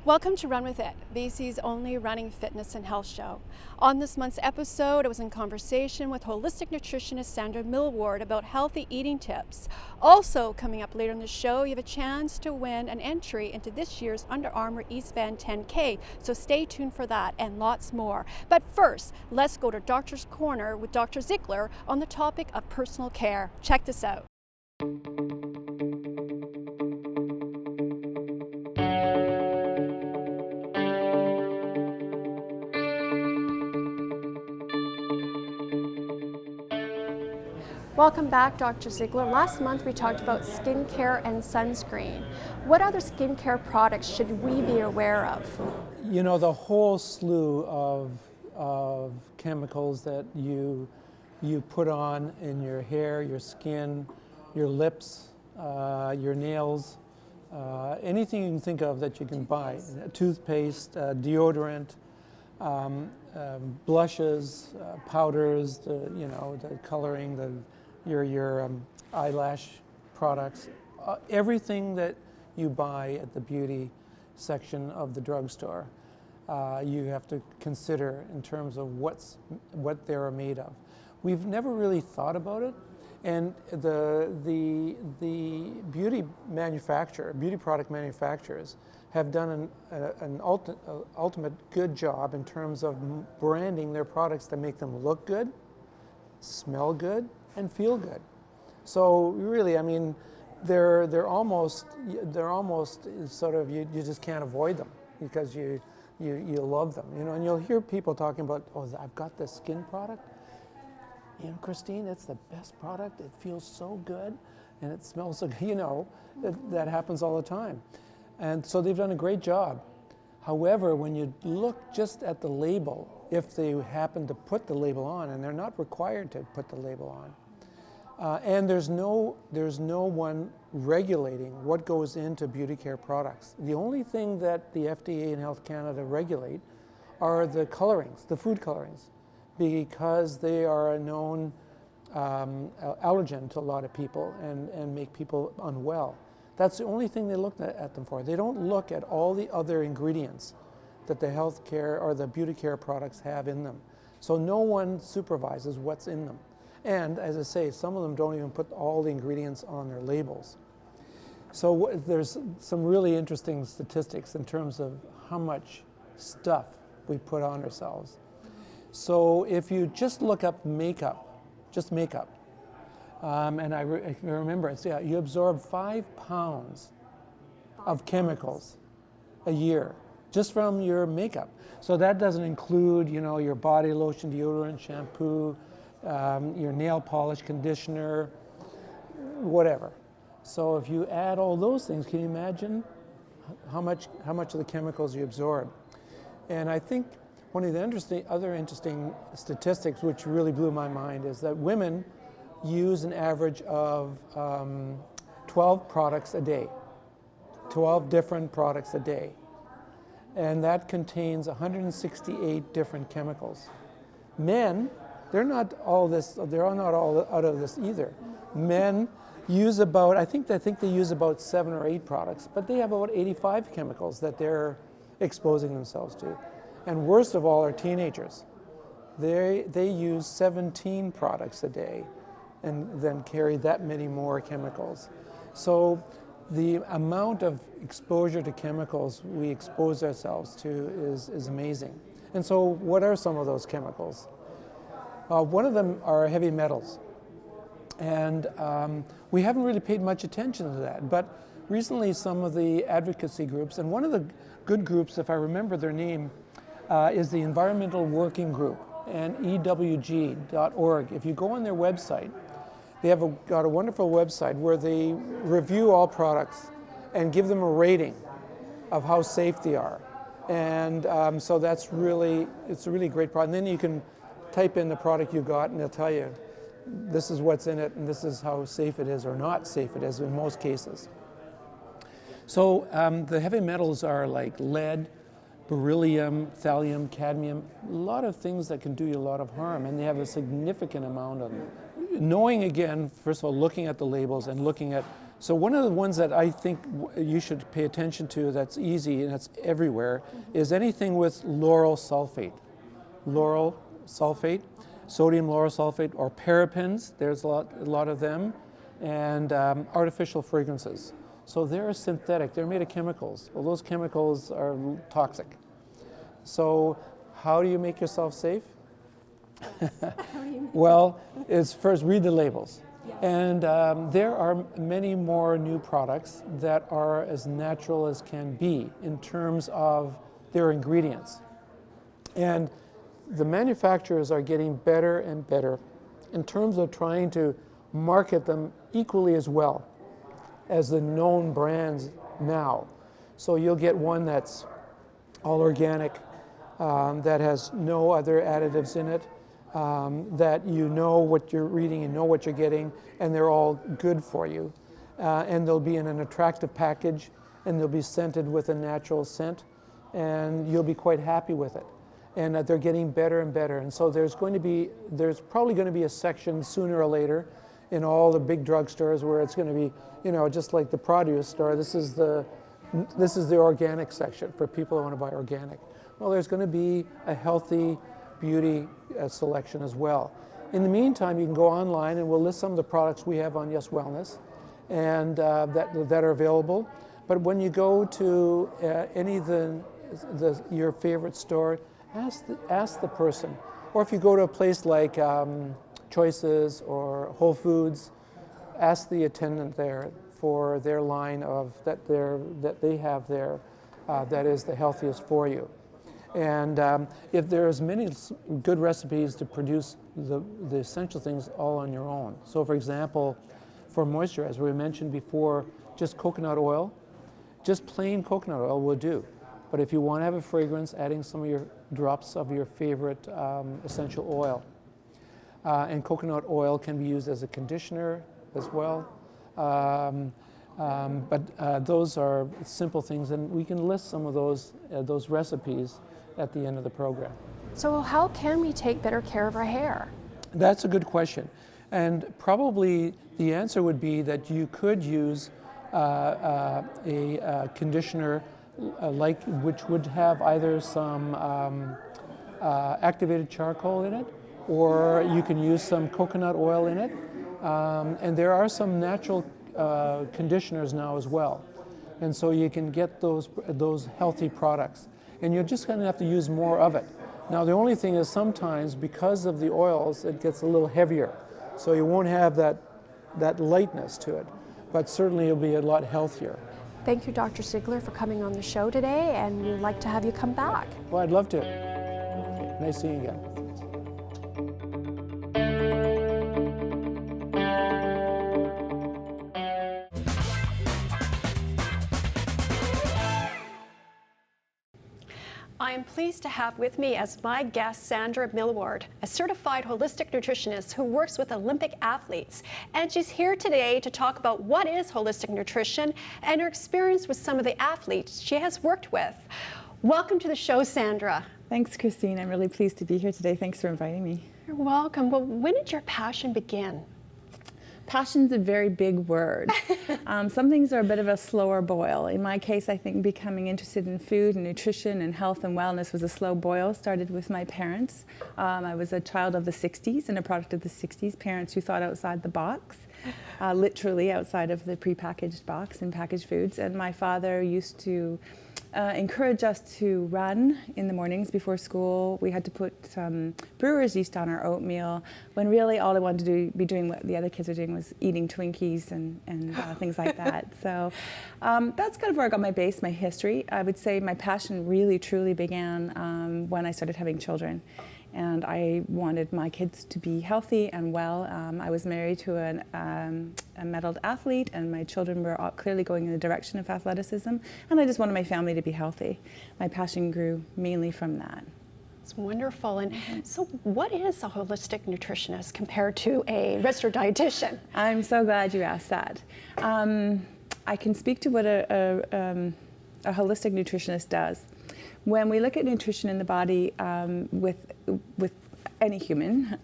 Welcome to Run With It, BC's only running, fitness, and health show. On this month's episode, I was in conversation with holistic nutritionist Sandra Millward about healthy eating tips. Also, coming up later in the show, you have a chance to win an entry into this year's Under Armour East Van 10K, so stay tuned for that and lots more. But first, let's go to Doctor's Corner with Dr. Zickler on the topic of personal care. Check this out. Welcome back, Dr. Zickler. Last month we talked about skincare and sunscreen. What other skincare products should we be aware of? You know, the whole slew of chemicals that you put on in your hair, your skin, your lips, your nails, anything you can think of that you can buy. Toothpaste, deodorant, blushes, powders, the coloring, your eyelash products, everything that you buy at the beauty section of the drugstore, you have to consider in terms of what they're made of. We've never really thought about it, and the beauty product manufacturers have done an ultimate good job in terms of branding their products to make them look good, smell good, and feel good. So really, I mean, they're almost sort of, you just can't avoid them because you love them, and you'll hear people talking about, oh, I've got this skin product. Christine, it's the best product. It feels so good, and it smells so good. That happens all the time. And so they've done a great job. However, when you look just at the label, if they happen to put the label on, and they're not required to put the label on, and there's no one regulating what goes into beauty care products. The only thing that the FDA and Health Canada regulate are the colorings, the food colorings, because they are a known allergen to a lot of people and make people unwell. That's the only thing they look at them for. They don't look at all the other ingredients that the healthcare or the beauty care products have in them. So no one supervises what's in them. And as I say, some of them don't even put all the ingredients on their labels. So there's some really interesting statistics in terms of how much stuff we put on ourselves. So if you just look up makeup, just makeup, and I remember, you absorb 5 pounds of chemicals a year just from your makeup. So that doesn't include, your body lotion, deodorant, shampoo, your nail polish, conditioner, whatever. So if you add all those things, can you imagine how much of the chemicals you absorb? And I think one of the other interesting statistics, which really blew my mind, is that women use an average of 12 products a day, 12 different products a day. And that contains 168 different chemicals. Men, they're not all out of this either. Men use I think they use about 7 or 8 products, but they have about 85 chemicals that they're exposing themselves to. And worst of all are teenagers. They use 17 products a day and then carry that many more chemicals. So the amount of exposure to chemicals we expose ourselves to is amazing. And so what are some of those chemicals? One of them are heavy metals. And we haven't really paid much attention to that. But recently some of the advocacy groups, and one of the good groups, if I remember their name, is the Environmental Working Group, and EWG.org. If you go on their website, they have got a wonderful website where they review all products and give them a rating of how safe they are. And so it's a really great product. And then you can type in the product you got and they'll tell you this is what's in it and this is how safe it is or not safe it is in most cases. So the heavy metals are like lead, beryllium, thallium, cadmium, a lot of things that can do you a lot of harm, and they have a significant amount of them. Knowing, again, first of all, looking at the labels and looking at So one of the ones that I think you should pay attention to that's easy and that's everywhere is anything with lauryl sulfate. Lauryl sulfate, sodium lauryl sulfate, or parabens, there's a lot of them, and artificial fragrances. So they're synthetic, they're made of chemicals. Well, those chemicals are toxic. So how do you make yourself safe? Well, it's first read the labels. And there are many more new products that are as natural as can be in terms of their ingredients. And the manufacturers are getting better and better in terms of trying to market them equally as well as the known brands now. So you'll get one that's all organic, that has no other additives in it, that you know what you're reading and know what you're getting, and they're all good for you. And they'll be in an attractive package, and they'll be scented with a natural scent, and you'll be quite happy with it. And they're getting better and better. And so there's probably going to be a section sooner or later in all the big drugstores where it's going to be, you know, just like the produce store. This is the organic section for people who want to buy organic. Well, there's going to be a healthy beauty selection as well. In the meantime, you can go online and we'll list some of the products we have on Yes Wellness and that are available. But when you go to any of your favorite store, ask the person. Or if you go to a place like Choices or Whole Foods, ask the attendant there for their line of that they have there that is the healthiest for you. And if there's many good recipes to produce the essential things all on your own. So for example, for moisture, as we mentioned before, just coconut oil, just plain coconut oil will do. But if you want to have a fragrance, adding some of your drops of your favorite essential oil. And coconut oil can be used as a conditioner as well. But those are simple things, and we can list some of those recipes at the end of the program. So how can we take better care of our hair? That's a good question. And probably the answer would be that you could use a conditioner which would have either some activated charcoal in it, or you can use some coconut oil in it. And there are some natural conditioners now as well. And so you can get those healthy products. And you're just going to have to use more of it. Now the only thing is sometimes because of the oils it gets a little heavier. So you won't have that lightness to it. But certainly it'll be a lot healthier. Thank you, Dr. Zickler, for coming on the show today, and we'd like to have you come back. Well, I'd love to. Nice seeing you again. I am pleased to have with me as my guest Sandra Millward, a certified holistic nutritionist who works with Olympic athletes. And she's here today to talk about what is holistic nutrition and her experience with some of the athletes she has worked with. Welcome to the show, Sandra. Thanks, Christine. I'm really pleased to be here today. Thanks for inviting me. You're welcome. Well, when did your passion begin? Passion's a very big word. Some things are a bit of a slower boil. In my case, I think becoming interested in food and nutrition and health and wellness was a slow boil. Started with my parents. I was a child of the 60s and a product of the 60s. Parents who thought outside the box, literally outside of the prepackaged box and packaged foods. And my father used to encourage us to run in the mornings before school. We had to put some brewer's yeast on our oatmeal, when really all I wanted to be doing what the other kids were doing was eating Twinkies and things like that. So that's kind of where I got my base, my history. I would say my passion really truly began when I started having children. And I wanted my kids to be healthy and well. I was married to a medaled athlete, and my children were clearly going in the direction of athleticism, and I just wanted my family to be healthy. My passion grew mainly from that. It's wonderful. And so what is a holistic nutritionist compared to a registered dietitian? I'm so glad you asked that. I can speak to what a holistic nutritionist does. When we look at nutrition in the body with any human,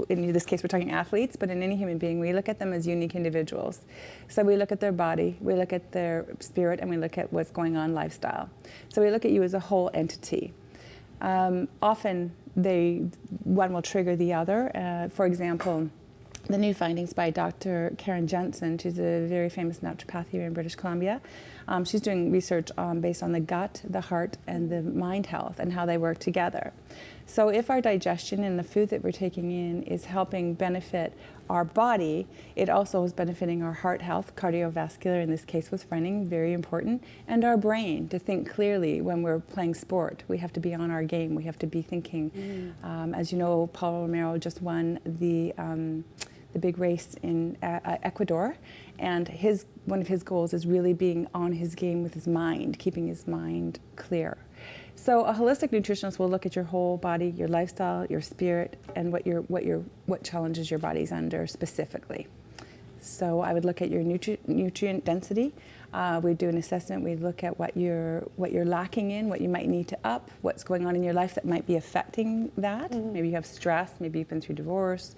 in this case we're talking athletes, but in any human being, we look at them as unique individuals. So we look at their body, we look at their spirit, and we look at what's going on lifestyle. So we look at you as a whole entity. Often one will trigger the other. For example, the new findings by Dr. Karen Jensen, she's a very famous naturopath here in British Columbia. She's doing research based on the gut, the heart, and the mind health and how they work together. So if our digestion and the food that we're taking in is helping benefit our body, it also is benefiting our heart health, cardiovascular, in this case with running, very important, and our brain to think clearly when we're playing sport. We have to be on our game. We have to be thinking. As you know, Paul Romero just won the big race in Ecuador, and one of his goals is really being on his game with his mind, keeping his mind clear. So a holistic nutritionist will look at your whole body, your lifestyle, your spirit, and what challenges your body's under specifically. So I would look at your nutrient density. We do an assessment. We look at what you're lacking in, what you might need to up, what's going on in your life that might be affecting that. Maybe you have stress. Maybe you've been through divorce.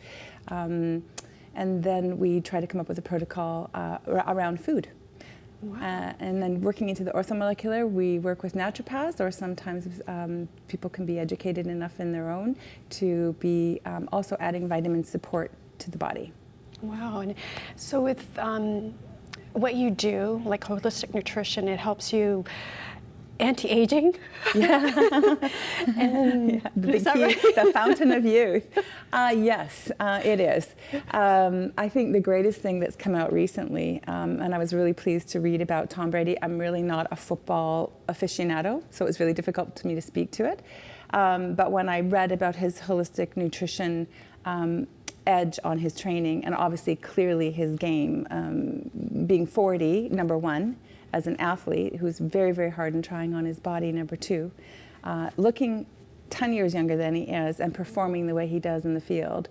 And then we try to come up with a protocol around food. Wow. And then working into the orthomolecular, we work with naturopaths, or sometimes people can be educated enough in their own to be also adding vitamin support to the body. Wow. And so with what you do, like holistic nutrition, it helps you anti-aging. Yeah. And yeah, the is that key, right? the fountain of youth. Yes, it is. I think the greatest thing that's come out recently, and I was really pleased to read about Tom Brady. I'm really not a football aficionado, so it was really difficult to me to speak to it. But when I read about his holistic nutrition edge on his training, and obviously clearly his game, being 40, number one, as an athlete who's very, very hard and trying on his body, number two, looking 10 years younger than he is and performing the way he does in the field,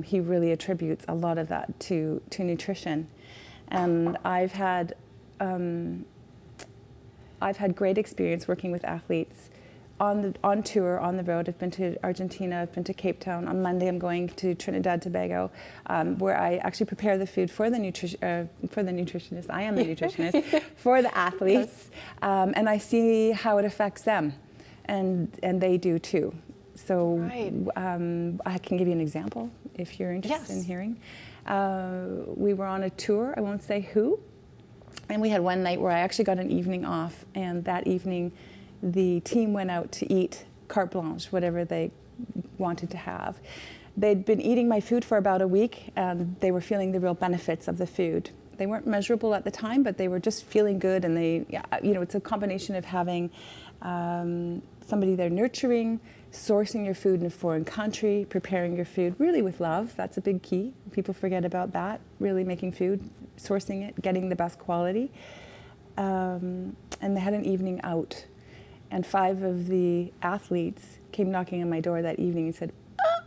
he really attributes a lot of that to nutrition. And I've had great experience working with athletes on tour, on the road. I've been to Argentina, I've been to Cape Town. On Monday I'm going to Trinidad, Tobago, where I actually prepare the food for the nutritionist. I am the nutritionist, for the athletes, and I see how it affects them, and they do too. So right. I can give you an example if you're interested in hearing. We were on a tour, I won't say who, and we had one night where I actually got an evening off, and that evening the team went out to eat carte blanche, whatever they wanted to have. They'd been eating my food for about a week, and they were feeling the real benefits of the food. They weren't measurable at the time, but they were just feeling good, and it's a combination of having somebody there nurturing, sourcing your food in a foreign country, preparing your food really with love. That's a big key. People forget about that, really making food, sourcing it, getting the best quality. And they had an evening out. And 5 of the athletes came knocking on my door that evening and said,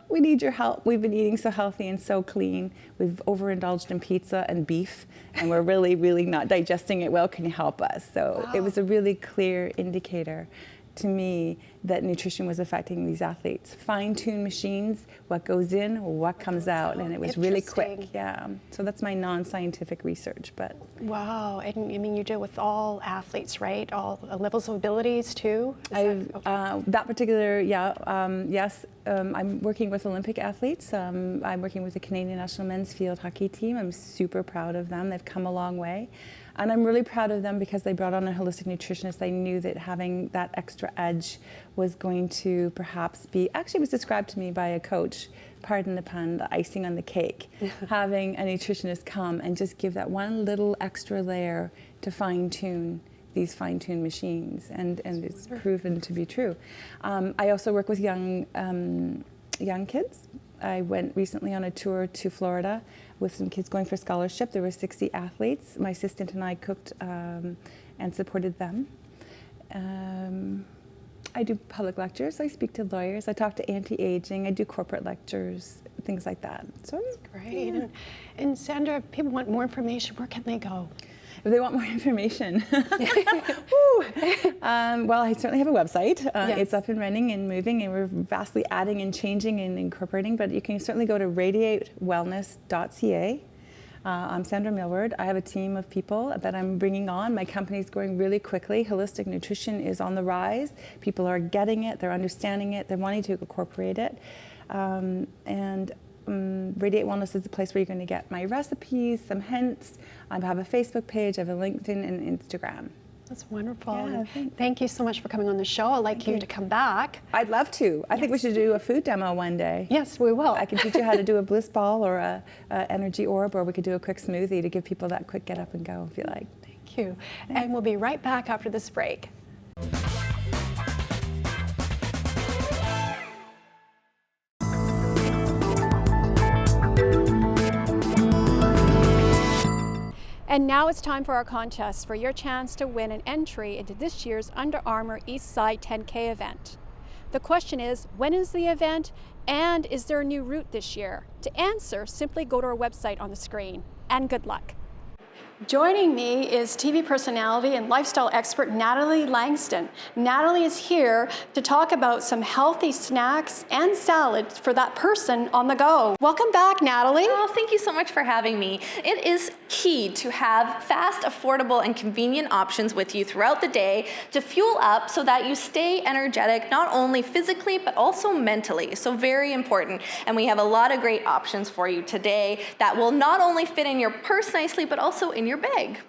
we need your help. We've been eating so healthy and so clean. We've overindulged in pizza and beef, and we're really, really not digesting it well. Can you help us? So It was a really clear indicator to me that nutrition was affecting these athletes. Fine-tuned machines, what goes in, what comes out, and it was really quick. Yeah. So that's my non-scientific research, but. Wow, and I mean you do it with all athletes, right? All levels of abilities too? That particular, yes. I'm working with Olympic athletes. I'm working with the Canadian National Men's Field Hockey Team. I'm super proud of them. They've come a long way. And I'm really proud of them because they brought on a holistic nutritionist. They knew that having that extra edge was going to perhaps be, actually it was described to me by a coach, pardon the pun, the icing on the cake, having a nutritionist come and just give that one little extra layer to fine-tune these fine-tuned machines, and it's proven to be true. I also work with young kids. I went recently on a tour to Florida with some kids going for scholarship. There were 60 athletes. My assistant and I cooked and supported them. I do public lectures. I speak to lawyers. I talk to anti-aging. I do corporate lectures, things like that. So great. Yeah. And Sandra, if people want more information, where can they go? if they want more information. Woo. Well, I certainly have a website. Yes. It's up and running and moving, and we're vastly adding and changing and incorporating, but you can certainly go to radiatewellness.ca. I'm Sandra Millward. I have a team of people that I'm bringing on. My company's growing really quickly. Holistic nutrition is on the rise. People are getting it, they're understanding it, they're wanting to incorporate it. Radiate Wellness is the place where you're going to get my recipes, some hints. I have a Facebook page, I have a LinkedIn and Instagram. That's wonderful. Yeah, Thank you so much for coming on the show. I'd like you to come back. I'd love to. I think we should do a food demo one day. Yes, we will. I can teach you how to do a bliss ball or a energy orb, or we could do a quick smoothie to give people that quick get up and go if you like. Thank you. And we'll be right back after this break. And now it's time for our contest, for your chance to win an entry into this year's Under Armour Eastside 10K event. The question is, when is the event, and is there a new route this year? To answer, simply go to our website on the screen, and good luck. Joining me is TV personality and lifestyle expert Natalie Langston. Natalie is here to talk about some healthy snacks and salads for that person on the go. Welcome back, Natalie. Oh, thank you so much for having me. It is key to have fast, affordable, and convenient options with you throughout the day to fuel up so that you stay energetic, not only physically, but also mentally. So very important. And we have a lot of great options for you today that will not only fit in your purse nicely, but also in your bag.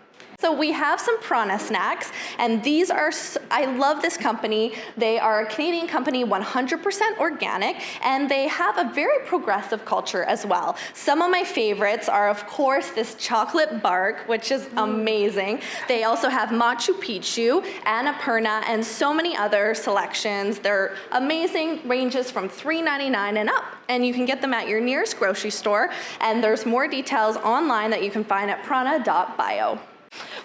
So we have some Prana snacks, and these are, I love this company. They are a Canadian company, 100% organic, and they have a very progressive culture as well. Some of my favorites are, of course, this chocolate bark, which is amazing. They also have Machu Picchu, Annapurna, and so many other selections. They're amazing, ranges from $3.99 and up, and you can get them at your nearest grocery store, and there's more details online that you can find at prana.bio.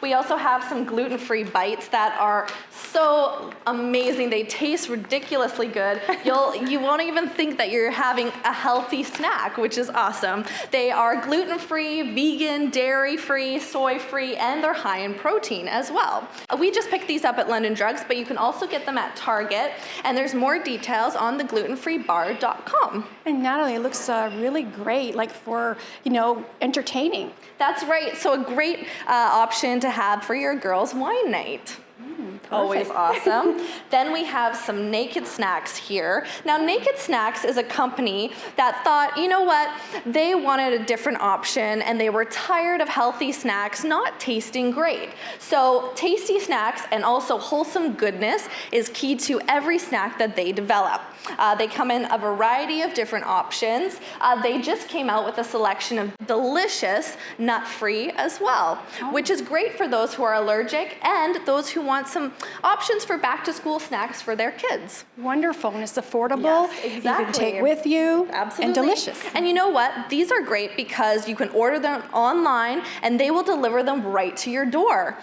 We also have some gluten-free bites that are so amazing. They taste ridiculously good. You won't even think that you're having a healthy snack, which is awesome. They are gluten-free, vegan, dairy-free, soy-free, and they're high in protein as well. We just picked these up at London Drugs, but you can also get them at Target, and there's more details on the glutenfreebar.com. And Natalie, it looks really great, like for, entertaining. That's right. So a great option to have for your girls' wine night. Always awesome. Then we have some Naked Snacks here. Now, Naked Snacks is a company that thought, you know what, they wanted a different option and they were tired of healthy snacks not tasting great. So tasty snacks and also wholesome goodness is key to every snack that they develop. They come in a variety of different options. They just came out with a selection of delicious nut-free as well, which is great for those who are allergic and those who want some options for back-to-school snacks for their kids. Wonderful, and it's affordable. Yes, exactly. You can take with you. Absolutely. And delicious. And you know what? These are great because you can order them online and they will deliver them right to your door.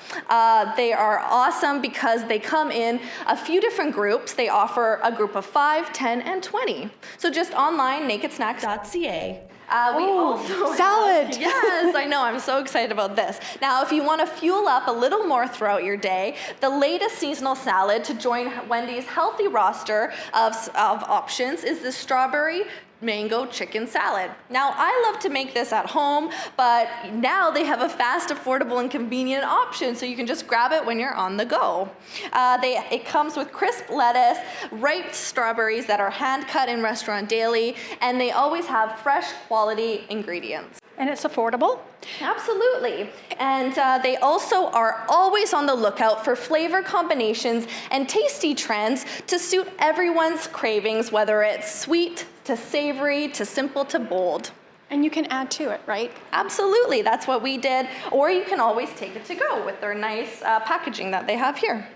They are awesome because they come in a few different groups. They offer a group of 5, 10, and 20. So just online, nakedsnacks.ca. We also salad. Yes, I know. I'm so excited about this. Now, if you want to fuel up a little more throughout your day, the latest seasonal salad to join Wendy's healthy roster of options is the strawberry mango chicken salad. Now, I love to make this at home, but now they have a fast, affordable, and convenient option, so you can just grab it when you're on the go. It comes with crisp lettuce, ripe strawberries that are hand-cut in restaurant daily, and they always have fresh, quality ingredients. And it's affordable? Absolutely. And they also are always on the lookout for flavor combinations and tasty trends to suit everyone's cravings, whether it's sweet to savory to simple to bold. And you can add to it, right? Absolutely. That's what we did. Or you can always take it to go with their nice packaging that they have here.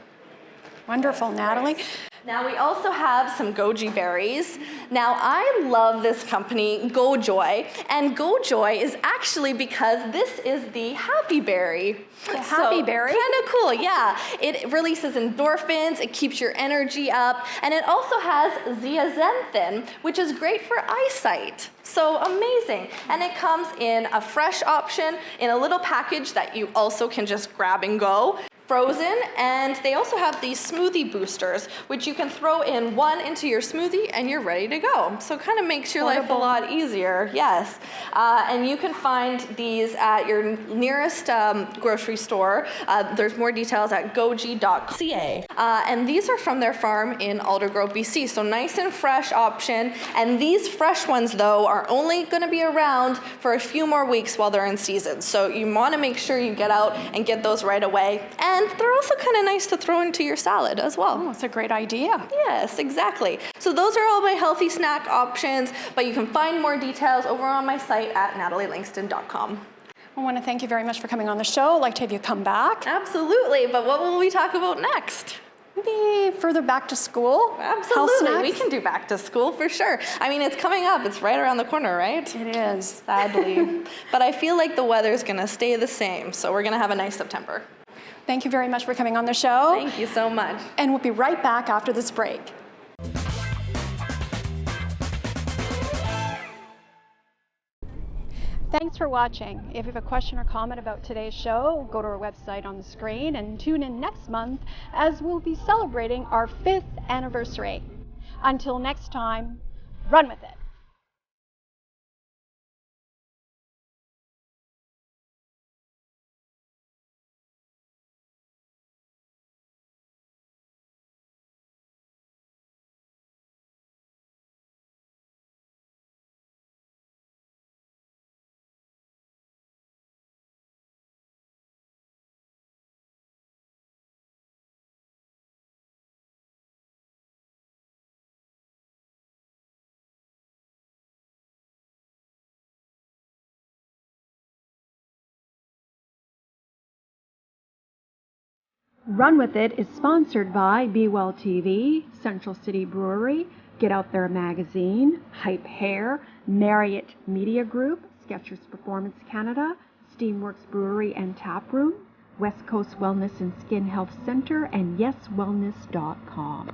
Wonderful, Natalie. Now we also have some goji berries. Now I love this company, GoJoy, and GoJoy is actually because this is the happy berry. Happy berry? Kind of cool, yeah. It releases endorphins, it keeps your energy up, and it also has zeaxanthin, which is great for eyesight. So amazing. And it comes in a fresh option in a little package that you also can just grab and go. Frozen, and they also have these smoothie boosters, which you can throw in one into your smoothie and you're ready to go. So it kind of makes your life a lot easier, yes. And you can find these at your nearest grocery store. There's more details at goji.ca. And these are from their farm in Aldergrove, BC, so nice and fresh option. And these fresh ones, though, are only going to be around for a few more weeks while they're in season. So you want to make sure you get out and get those right away. And they're also kind of nice to throw into your salad as well. Oh, that's a great idea. Yes, exactly. So those are all my healthy snack options, but you can find more details over on my site at natalielangston.com. I want to thank you very much for coming on the show. I'd like to have you come back. Absolutely, but what will we talk about next? Maybe further back to school? Absolutely, Health snacks? we can do back to school for sure. I mean, it's coming up, it's right around the corner, right? It is. Sadly. But I feel like the weather's gonna stay the same, so we're gonna have a nice September. Thank you very much for coming on the show. Thank you so much. And we'll be right back after this break. Thanks for watching. If you have a question or comment about today's show, go to our website on the screen and tune in next month as we'll be celebrating our 5th anniversary. Until next time, run with it. Run With It is sponsored by Be Well TV, Central City Brewery, Get Out There Magazine, Hype Hair, Marriott Media Group, Skechers Performance Canada, Steamworks Brewery and Tap Room, West Coast Wellness and Skin Health Center, and YesWellness.com.